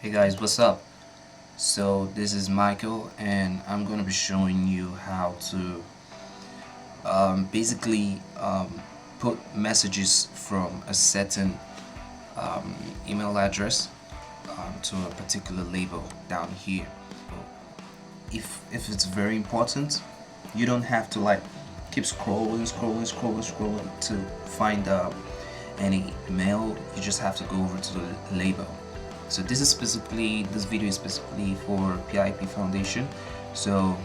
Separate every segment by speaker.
Speaker 1: Hey guys, what's up? So this is Michael and I'm gonna be showing you how to basically put messages from a certain email address to a particular label down here. If it's very important, you don't have to like keep scrolling to find any mail. You just have to go over to the label. So this video is specifically for PIP Foundation. So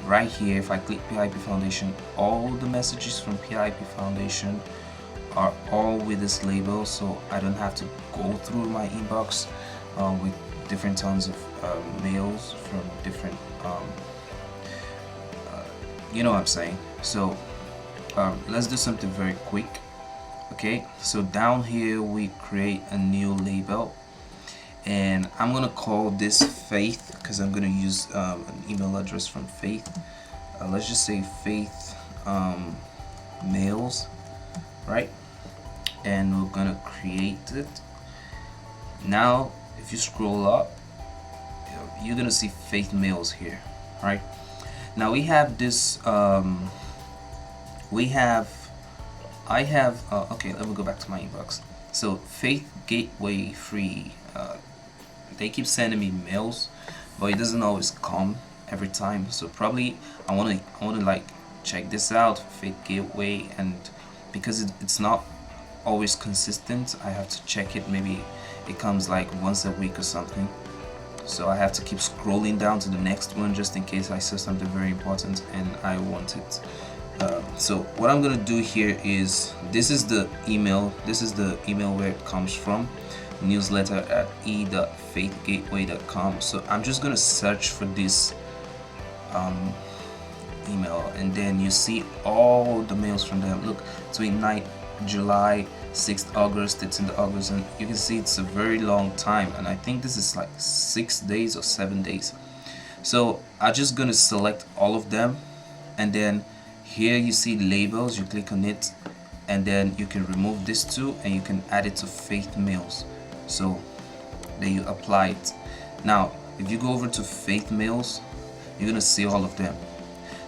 Speaker 1: right here, if I click PIP Foundation, all the messages from PIP Foundation are all with this label, so I don't have to go through my inbox with different tons of mails from different you know what I'm saying. So let's do something very quick. Okay, so down here we create a new label, and I'm gonna call this Faith because I'm gonna use an email address from Faith. Let's just say Faith mails, right? And we're gonna create it. Now if you scroll up, you're gonna see Faith mails here, right? Now we have this okay, let me go back to my inbox. So Faith Gateway Free, they keep sending me mails, but it doesn't always come every time. So probably I want to like check this out, Faith Gateway, and because it's not always consistent, I have to check it. Maybe it comes like once a week or something. So I have to keep scrolling down to the next one just in case I saw something very important and I want it. So what I'm gonna do here is, this is the email where it comes from, newsletter@e.faithgateway.com. So I'm just gonna search for this email, and then you see all the mails from them. Look, 29th July, 6th August, 13th August, and you can see it's a very long time, and I think this is like 6 days or 7 days. So I'm just gonna select all of them, and then here you see labels, you click on it, and then you can remove this too, and you can add it to Faith mails. So then you apply it. Now if you go over to Faith mails, you're gonna see all of them.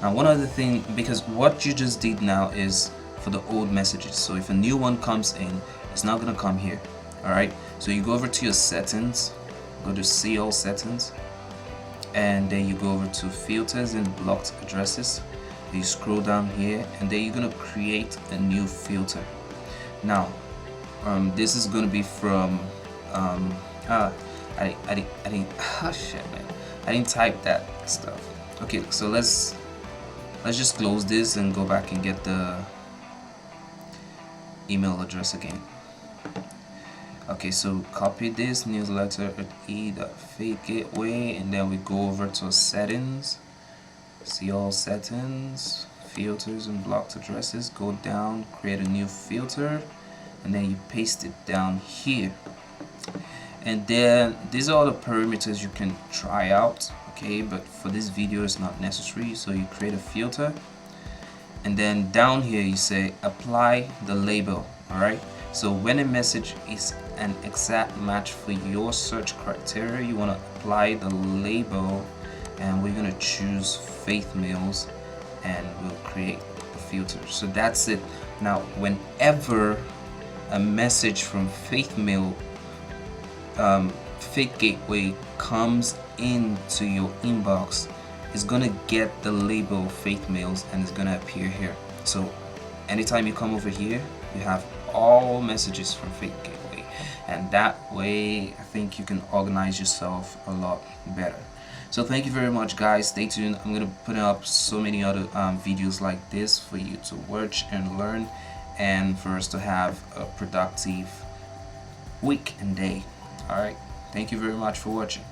Speaker 1: Now one other thing, because what you just did now is for the old messages, so if a new one comes in, it's not gonna come here. Alright, so you go over to your settings, go to see all settings, and then you go over to filters and blocked addresses. You scroll down here, and then you're gonna create a new filter. Now this is gonna be from I didn't oh shit, man, I didn't type that stuff. Okay, so let's just close this and go back and get the email address again. Okay, so copy this, newsletter@e.faithgateway, and then we go over to settings, see all settings, filters and blocked addresses, go down, create a new filter, and then you paste it down here. And then these are all the parameters you can try out, okay, but for this video it's not necessary. So you create a filter, and then down here you say apply the label. Alright, so when a message is an exact match for your search criteria, you want to apply the label, and we're going to choose Faith mails, and we'll create the filter. So that's it. Now whenever a message from Faith mail, Faith Gateway comes into your inbox, it's gonna get the label Faith mails, and it's gonna appear here. So anytime you come over here, you have all messages from Faith Gateway, and that way I think you can organize yourself a lot better. So thank you very much, guys. Stay tuned. I'm gonna put up so many other videos like this for you to watch and learn, and for us to have a productive week and day. Alright, thank you very much for watching.